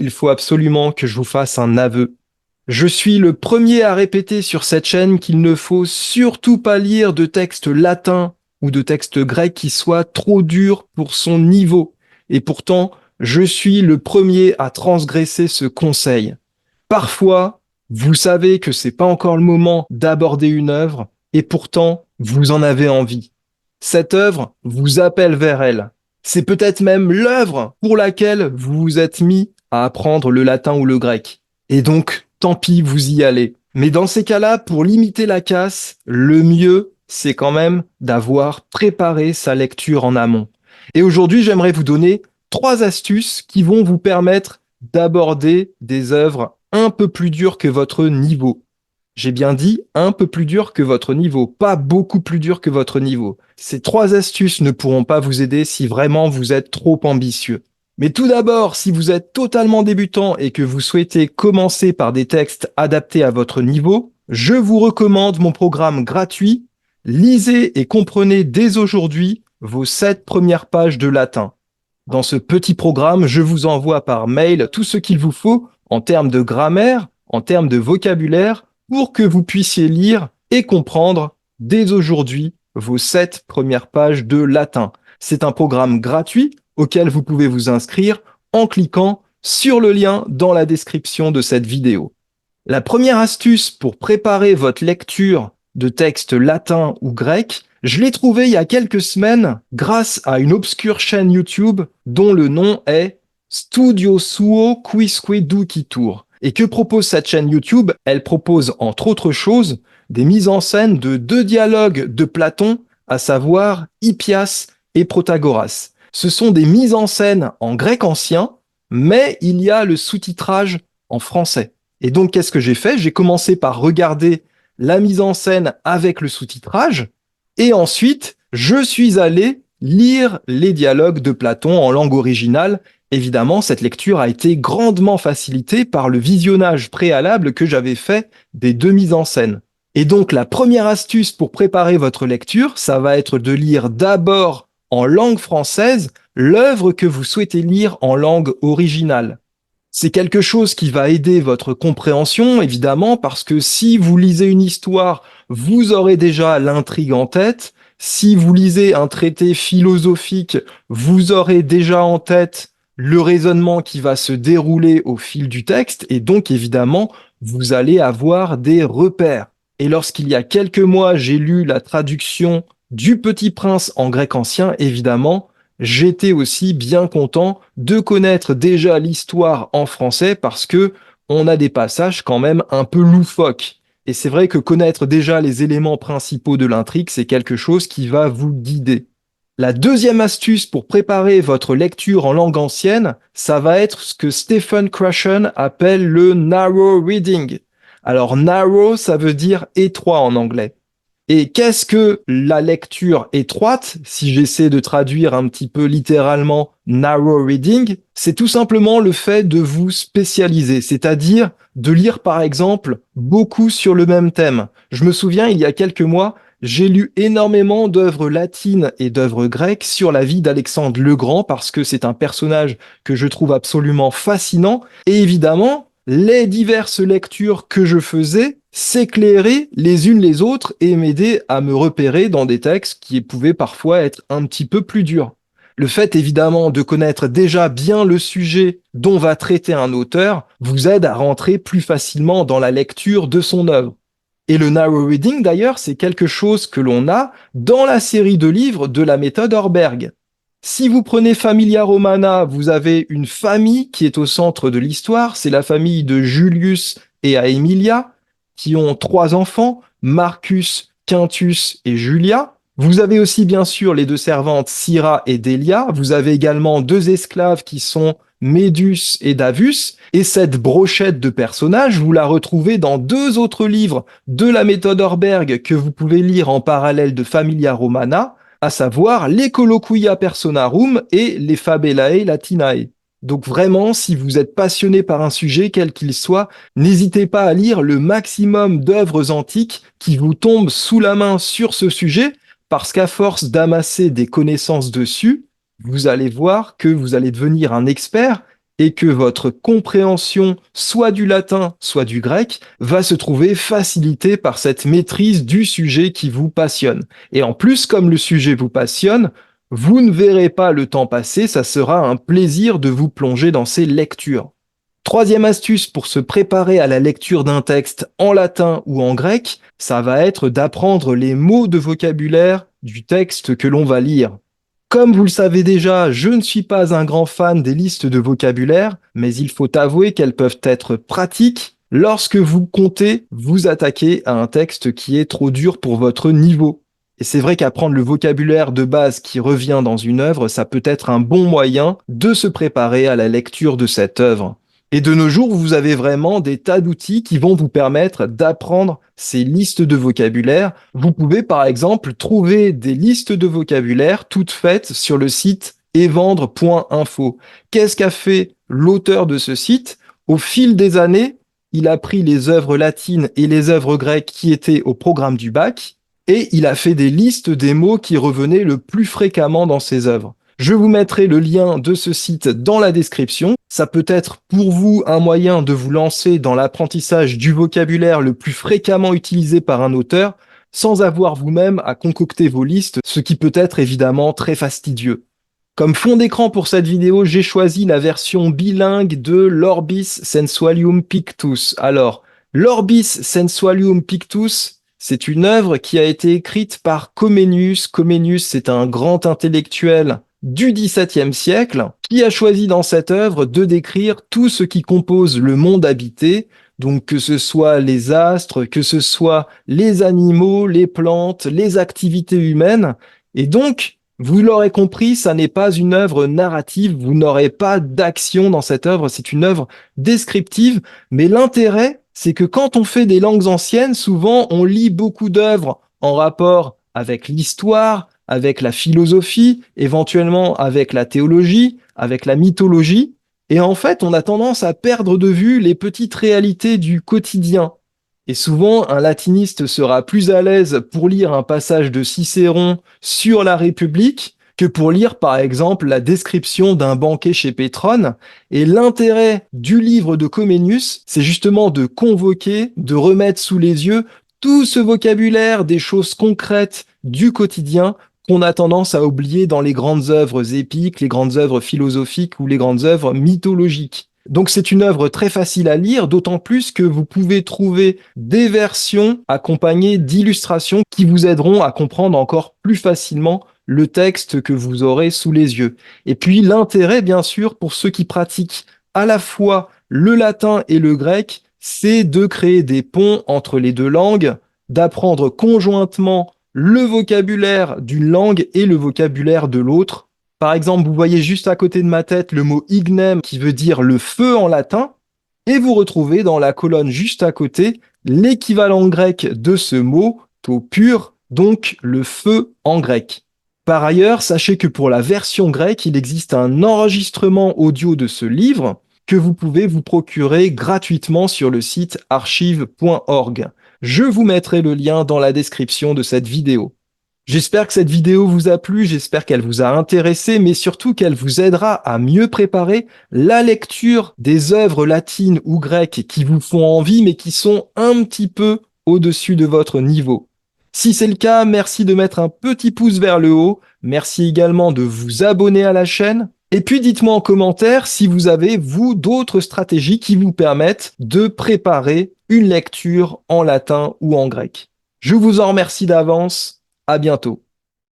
il faut absolument que je vous fasse un aveu. Je suis le premier à répéter sur cette chaîne qu'il ne faut surtout pas lire de textes latins ou de textes grecs qui soient trop durs pour son niveau. Et pourtant, je suis le premier à transgresser ce conseil. Parfois, vous savez que c'est pas encore le moment d'aborder une œuvre et pourtant, vous en avez envie. Cette œuvre vous appelle vers elle. C'est peut-être même l'œuvre pour laquelle vous vous êtes mis à apprendre le latin ou le grec. Et donc, tant pis, vous y allez. Mais dans ces cas-là, pour limiter la casse, le mieux, c'est quand même d'avoir préparé sa lecture en amont. Et aujourd'hui, j'aimerais vous donner 3 astuces qui vont vous permettre d'aborder des œuvres un peu plus dures que votre niveau. J'ai bien dit un peu plus dur que votre niveau, pas beaucoup plus dur que votre niveau. Ces 3 astuces ne pourront pas vous aider si vraiment vous êtes trop ambitieux. Mais tout d'abord, si vous êtes totalement débutant et que vous souhaitez commencer par des textes adaptés à votre niveau, je vous recommande mon programme gratuit. Lisez et comprenez dès aujourd'hui vos 7 premières pages de latin. Dans ce petit programme, je vous envoie par mail tout ce qu'il vous faut en termes de grammaire, en termes de vocabulaire, pour que vous puissiez lire et comprendre dès aujourd'hui vos 7 premières pages de latin. C'est un programme gratuit auquel vous pouvez vous inscrire en cliquant sur le lien dans la description de cette vidéo. La première astuce pour préparer votre lecture de textes latins ou grecs, je l'ai trouvée il y a quelques semaines grâce à une obscure chaîne YouTube dont le nom est Studio Suo Quisque Ducitur. Et que propose cette chaîne YouTube? Elle propose, entre autres choses, des mises en scène de 2 dialogues de Platon, à savoir Hippias et Protagoras. Ce sont des mises en scène en grec ancien, mais il y a le sous-titrage en français. Et donc, qu'est-ce que j'ai fait? J'ai commencé par regarder la mise en scène avec le sous-titrage, et ensuite, je suis allé lire les dialogues de Platon en langue originale. Évidemment, cette lecture a été grandement facilitée par le visionnage préalable que j'avais fait des 2 mises en scène. Et donc, la première astuce pour préparer votre lecture, ça va être de lire d'abord en langue française l'œuvre que vous souhaitez lire en langue originale. C'est quelque chose qui va aider votre compréhension, évidemment, parce que si vous lisez une histoire, vous aurez déjà l'intrigue en tête. Si vous lisez un traité philosophique, vous aurez déjà en tête le raisonnement qui va se dérouler au fil du texte, et donc, évidemment, vous allez avoir des repères. Et lorsqu'il y a quelques mois, j'ai lu la traduction du Petit Prince en grec ancien, évidemment, j'étais aussi bien content de connaître déjà l'histoire en français parce que on a des passages quand même un peu loufoques. Et c'est vrai que connaître déjà les éléments principaux de l'intrigue, c'est quelque chose qui va vous guider. La deuxième astuce pour préparer votre lecture en langue ancienne, ça va être ce que Stephen Krashen appelle le narrow reading. Alors narrow, ça veut dire étroit en anglais. Et qu'est-ce que la lecture étroite, si j'essaie de traduire un petit peu littéralement narrow reading, c'est tout simplement le fait de vous spécialiser, c'est-à-dire de lire par exemple beaucoup sur le même thème. Je me souviens, il y a quelques mois, j'ai lu énormément d'œuvres latines et d'œuvres grecques sur la vie d'Alexandre le Grand parce que c'est un personnage que je trouve absolument fascinant. Et évidemment, les diverses lectures que je faisais s'éclairer les unes les autres et m'aider à me repérer dans des textes qui pouvaient parfois être un petit peu plus durs. Le fait évidemment de connaître déjà bien le sujet dont va traiter un auteur vous aide à rentrer plus facilement dans la lecture de son œuvre. Et le narrow reading d'ailleurs, c'est quelque chose que l'on a dans la série de livres de la méthode Horberg. Si vous prenez Familia Romana, vous avez une famille qui est au centre de l'histoire, c'est la famille de Julius et Aemilia, qui ont 3 enfants, Marcus, Quintus et Julia. Vous avez aussi bien sûr les 2 servantes, Syra et Delia. Vous avez également 2 esclaves qui sont Médus et Davus. Et cette brochette de personnages, vous la retrouvez dans 2 autres livres de la méthode Horberg que vous pouvez lire en parallèle de Familia Romana, à savoir les Colloquia Personarum et les Fabellae Latinae. Donc vraiment, si vous êtes passionné par un sujet, quel qu'il soit, n'hésitez pas à lire le maximum d'œuvres antiques qui vous tombent sous la main sur ce sujet, parce qu'à force d'amasser des connaissances dessus, vous allez voir que vous allez devenir un expert et que votre compréhension, soit du latin, soit du grec, va se trouver facilitée par cette maîtrise du sujet qui vous passionne. Et en plus, comme le sujet vous passionne, vous ne verrez pas le temps passer, ça sera un plaisir de vous plonger dans ces lectures. Troisième astuce pour se préparer à la lecture d'un texte en latin ou en grec, ça va être d'apprendre les mots de vocabulaire du texte que l'on va lire. Comme vous le savez déjà, je ne suis pas un grand fan des listes de vocabulaire, mais il faut avouer qu'elles peuvent être pratiques lorsque vous comptez vous attaquer à un texte qui est trop dur pour votre niveau. Et c'est vrai qu'apprendre le vocabulaire de base qui revient dans une œuvre, ça peut être un bon moyen de se préparer à la lecture de cette œuvre. Et de nos jours, vous avez vraiment des tas d'outils qui vont vous permettre d'apprendre ces listes de vocabulaire. Vous pouvez par exemple trouver des listes de vocabulaire toutes faites sur le site evendre.info. Qu'est-ce qu'a fait l'auteur de ce site? Au fil des années, il a pris les œuvres latines et les œuvres grecques qui étaient au programme du bac et il a fait des listes des mots qui revenaient le plus fréquemment dans ces œuvres. Je vous mettrai le lien de ce site dans la description. Ça peut être pour vous un moyen de vous lancer dans l'apprentissage du vocabulaire le plus fréquemment utilisé par un auteur sans avoir vous-même à concocter vos listes, ce qui peut être évidemment très fastidieux. Comme fond d'écran pour cette vidéo, j'ai choisi la version bilingue de l'Orbis Sensualium Pictus. Alors, l'Orbis Sensualium Pictus, c'est une œuvre qui a été écrite par Comenius. Comenius, c'est un grand intellectuel du XVIIe siècle, qui a choisi dans cette œuvre de décrire tout ce qui compose le monde habité, donc que ce soit les astres, que ce soit les animaux, les plantes, les activités humaines. Et donc, vous l'aurez compris, ça n'est pas une œuvre narrative, vous n'aurez pas d'action dans cette œuvre, c'est une œuvre descriptive, mais l'intérêt, c'est que quand on fait des langues anciennes, souvent on lit beaucoup d'œuvres en rapport avec l'histoire, avec la philosophie, éventuellement avec la théologie, avec la mythologie. Et en fait, on a tendance à perdre de vue les petites réalités du quotidien. Et souvent, un latiniste sera plus à l'aise pour lire un passage de Cicéron sur la République que pour lire, par exemple, la description d'un banquet chez Pétrone. Et l'intérêt du livre de Comenius, c'est justement de convoquer, de remettre sous les yeux tout ce vocabulaire des choses concrètes du quotidien qu'on a tendance à oublier dans les grandes œuvres épiques, les grandes œuvres philosophiques ou les grandes œuvres mythologiques. Donc c'est une œuvre très facile à lire, d'autant plus que vous pouvez trouver des versions accompagnées d'illustrations qui vous aideront à comprendre encore plus facilement le texte que vous aurez sous les yeux. Et puis l'intérêt, bien sûr, pour ceux qui pratiquent à la fois le latin et le grec, c'est de créer des ponts entre les deux langues, d'apprendre conjointement le vocabulaire d'une langue et le vocabulaire de l'autre. Par exemple, vous voyez juste à côté de ma tête le mot ignem qui veut dire le feu en latin, et vous retrouvez dans la colonne juste à côté l'équivalent grec de ce mot, to pur, donc le feu en grec. Par ailleurs, sachez que pour la version grecque, il existe un enregistrement audio de ce livre que vous pouvez vous procurer gratuitement sur le site archive.org. Je vous mettrai le lien dans la description de cette vidéo. J'espère que cette vidéo vous a plu, j'espère qu'elle vous a intéressé, mais surtout qu'elle vous aidera à mieux préparer la lecture des œuvres latines ou grecques qui vous font envie, mais qui sont un petit peu au-dessus de votre niveau. Si c'est le cas, merci de mettre un petit pouce vers le haut, merci également de vous abonner à la chaîne, et puis dites-moi en commentaire si vous avez, vous, d'autres stratégies qui vous permettent de préparer une lecture en latin ou en grec. Je vous en remercie d'avance. À bientôt.